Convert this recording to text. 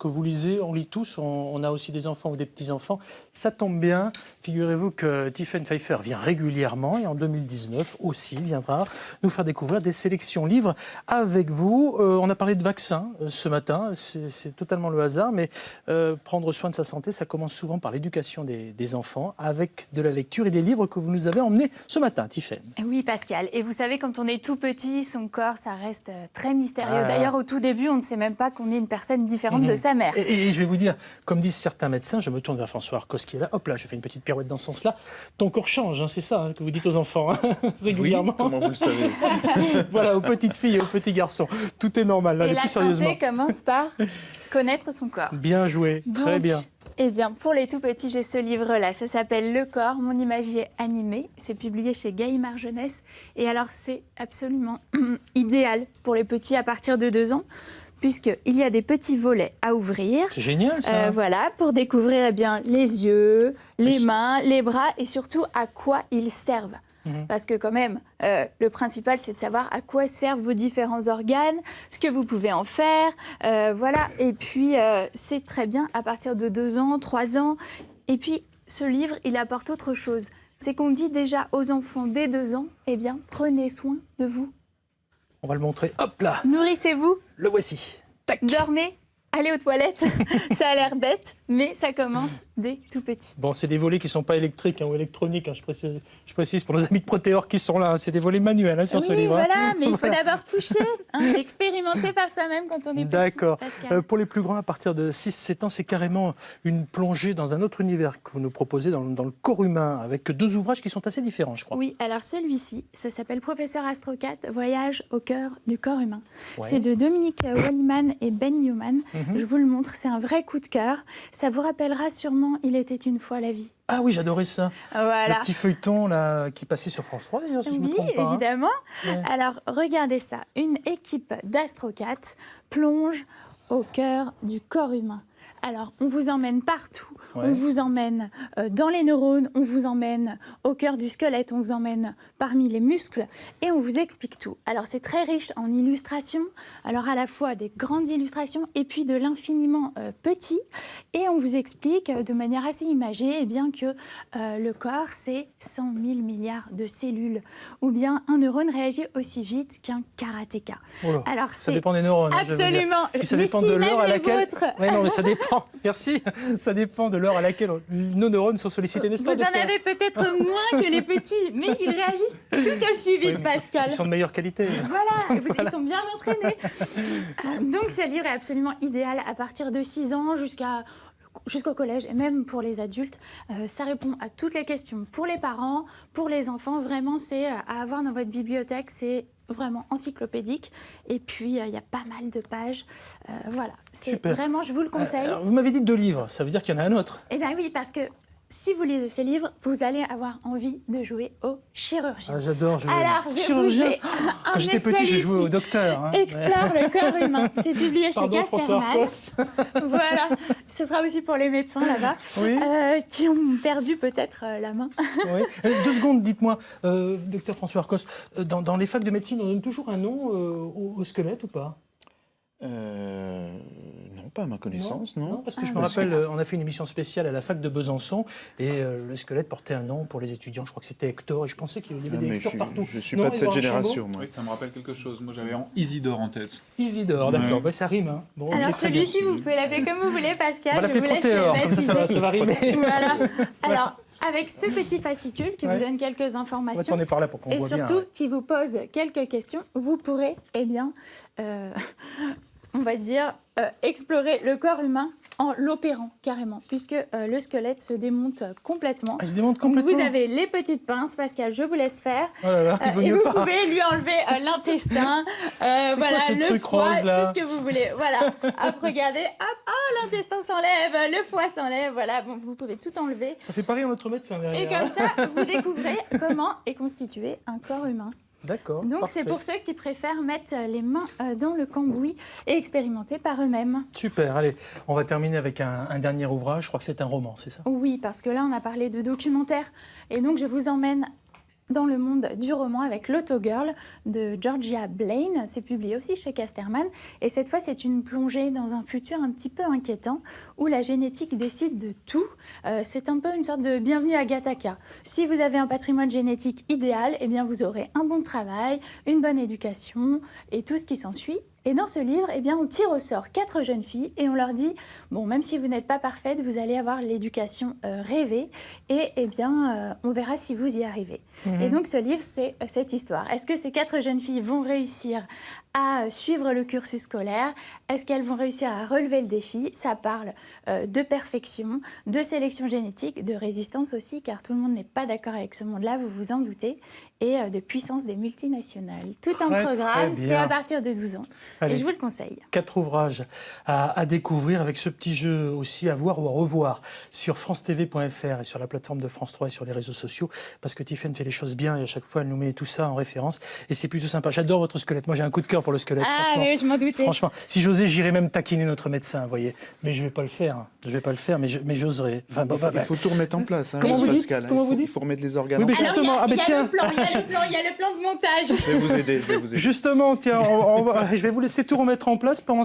que vous lisez, on lit tous, on a aussi des enfants ou des petits-enfants. Ça tombe bien, figurez-vous que Tiffaine Pfeiffer vient régulièrement et en 2019 aussi viendra nous faire découvrir des sélections livres avec vous. On a parlé de vaccins ce matin, c'est totalement le hasard, mais prendre soin de sa santé, ça commence souvent par l'éducation des enfants avec de la lecture et des livres que vous nous avez emmenés ce matin, Tiffaine. Oui, Pascal. Et vous savez, quand on est tout petit, son corps, ça reste très mystérieux. D'ailleurs, au tout début, on ne sait même pas qu'on est une personne différente de sa mère. Et je vais vous dire, comme disent certains médecins, je me tourne vers François Arcos qui est là, hop là, je fais une petite pirouette dans ce sens-là. Ton corps change, hein, c'est ça que vous dites aux enfants régulièrement. Oui, comment vous le savez? Voilà, aux petites filles et aux petits garçons. Tout est normal, là, et le la plus sérieusement. santé commence par connaître son corps. Bien joué, très bien. Eh bien, pour les tout-petits, j'ai ce livre-là. Ça s'appelle Le corps, mon imagier animé. C'est publié chez Gallimard Jeunesse. Et alors, c'est absolument idéal pour les petits à partir de 2 ans, puisqu'il y a des petits volets à ouvrir. C'est génial, ça. Voilà, pour découvrir bien les yeux, les mains, les bras et surtout à quoi ils servent. Parce que quand même, le principal, c'est de savoir à quoi servent vos différents organes, ce que vous pouvez en faire, voilà. Et puis, c'est très bien à partir de 2 ans, 3 ans. Et puis, ce livre, il apporte autre chose. C'est qu'on dit déjà aux enfants dès 2 ans, eh bien, prenez soin de vous. On va le montrer, hop là, Nourrissez-vous, le voici. Tac. dormez, allez aux toilettes. Ça a l'air bête, mais ça commence dès tout petit. Bon, c'est des volets qui ne sont pas électriques ou électroniques, hein, je précise pour nos amis de Protéor qui sont là, hein, c'est des volets manuels sur ce livre. Voilà, mais il faut d'abord toucher, expérimenter par soi-même quand on est petit. D'accord. Pascal. Pour les plus grands, à partir de 6-7 ans, c'est carrément une plongée dans un autre univers que vous nous proposez dans le corps humain, avec 2 ouvrages qui sont assez différents, je crois. Oui, alors celui-ci, ça s'appelle Professeur Astrocat, Voyage au cœur du corps humain. Ouais. C'est de Dominique Walliman et Ben Newman. Je vous le montre, c'est un vrai coup de cœur. Ça vous rappellera sûrement Il était une fois la vie. Ah oui, j'adorais ça. Voilà. Le petit feuilleton là, qui passait sur France 3, d'ailleurs, si je ne me Oui, trompe pas. évidemment. Ouais. Alors, regardez ça. Une équipe d'astrocates plonge au cœur du corps humain. Alors, on vous emmène partout. Ouais. On vous emmène dans les neurones, on vous emmène au cœur du squelette, on vous emmène parmi les muscles et on vous explique tout. Alors, c'est très riche en illustrations. Alors, à la fois des grandes illustrations et puis de l'infiniment petit. Et on vous explique de manière assez imagée eh bien, que le corps, c'est 100 000 milliards de cellules. Ou bien un neurone réagit aussi vite qu'un karatéka. Oh là, Alors, ça dépend des neurones. hein, je veux dire. absolument. Puis ça Mais dépend si, de même l'heure à les laquelle. vôtres. Ouais, non, mais ça dépend. Merci. Ça dépend de l'heure à laquelle nos neurones sont sollicités, n'est-ce pas, Vous en docteur? avez peut-être moins que les petits, mais ils réagissent tout aussi vite, Oui, Pascal. Ils sont de meilleure qualité. Voilà, ils sont bien entraînés. Donc ce livre est absolument idéal à partir de 6 ans jusqu'au collège et même pour les adultes. Ça répond à toutes les questions pour les parents, pour les enfants. Vraiment, c'est à avoir dans votre bibliothèque. C'est vraiment encyclopédique. Et puis, il y a pas mal de pages. Voilà, c'est Super. vraiment, je vous le conseille. Alors, vous m'avez dit 2 livres, ça veut dire qu'il y en a un autre. Eh bien oui, parce que si vous lisez ce livre, vous allez avoir envie de jouer au chirurgien. Ah, j'adore jouer. Alors, je Chirurgien. vous ai Quand j'étais petit, j'ai joué au docteur. hein. Explore le corps humain. C'est publié chez Pardon, François Casterman. Arcos. Voilà. Ce sera aussi pour les médecins là-bas Oui. qui ont perdu peut-être la main. Oui. 2 secondes, dites-moi, docteur François Arcos, dans les facs de médecine, on donne toujours un nom au squelette ou pas? Non, pas à ma connaissance, non. Parce que je me rappelle, on a fait une émission spéciale à la fac de Besançon et le squelette portait un nom pour les étudiants. Je crois que c'était Hector et je pensais qu'il y avait des mais Hector partout. je suis Non, pas de cette Édouard génération, moi. Oui, ça me rappelle quelque chose. Moi, j'avais Isidore en tête. Isidore, d'accord, Ouais. bah, ça rime. Hein. Bon, Alors ok, très bien. celui-ci, vous pouvez l'appeler comme vous voulez, Pascal. On va l'appeler Je vous laisse Protéor, le comme ça va rimer. Voilà. Alors, avec ce petit fascicule qui Ouais. vous donne quelques On va informations tourner par là pour qu'on et voit surtout bien. qui vous pose quelques questions, vous pourrez, eh bien, on va dire, explorer le corps humain en l'opérant carrément, puisque le squelette se démonte complètement. Ah, il se démonte Donc, complètement. vous avez les petites pinces, Pascal, je vous laisse faire. Oh là là, il vaut Et mieux vous pas. pouvez lui enlever l'intestin, C'est voilà, quoi ce le truc foie, rose, là tout ce que vous voulez. Voilà, hop, regardez, hop, oh, l'intestin s'enlève, le foie s'enlève, voilà, bon, vous pouvez tout enlever. Ça fait pareil à notre médecin derrière. Et comme ça, vous découvrez comment est constitué un corps humain. D'accord. Donc parfait. c'est pour ceux qui préfèrent mettre les mains dans le cambouis et expérimenter par eux-mêmes. Super, allez, on va terminer avec un dernier ouvrage. Je crois que c'est un roman, c'est ça? Oui, parce que là, on a parlé de documentaire. Et donc, je vous emmène dans le monde du roman avec L'autogirl de Georgia Blaine. C'est publié aussi chez Casterman. Et cette fois, c'est une plongée dans un futur un petit peu inquiétant où la génétique décide de tout. C'est un peu une sorte de bienvenue à Gattaca. Si vous avez un patrimoine génétique idéal, eh bien vous aurez un bon travail, une bonne éducation et tout ce qui s'ensuit. Et dans ce livre, eh bien, on tire au sort 4 jeunes filles et on leur dit, bon, même si vous n'êtes pas parfaite, vous allez avoir l'éducation rêvée et eh bien, on verra si vous y arrivez. Et donc ce livre, c'est cette histoire. Est-ce que ces 4 jeunes filles vont réussir à suivre le cursus scolaire? Est-ce qu'elles vont réussir à relever le défi? Ça parle de perfection, de sélection génétique, de résistance aussi, car tout le monde n'est pas d'accord avec ce monde-là, vous vous en doutez, et de puissance des multinationales. Tout un Très, programme, très c'est bien. à partir de 12 ans. Allez. Et je vous le conseille. 4 ouvrages à découvrir avec ce petit jeu aussi à voir ou à revoir sur francetv.fr et sur la plateforme de France 3 et sur les réseaux sociaux, parce que Tiffaine fait les choses bien et à chaque fois elle nous met tout ça en référence et c'est plutôt sympa. J'adore votre squelette, moi j'ai un coup de cœur pour le squelette. Ah franchement. oui, je m'en doutais. Franchement, si j'osais, j'irais même taquiner notre médecin, vous voyez. Mais je vais pas le faire, hein. Je vais pas le faire, mais j'oserais. Enfin, Il faut tout remettre en place. Hein, Comment vous dites Pascal, hein. Comment vous Il dites faut remettre les organes Oui, en mais place. justement, Alors, ah, il ben y a tiens. le plan, il y a le plan de montage. Je vais vous aider. Justement, tiens, je vais vous laisser tout remettre en place pendant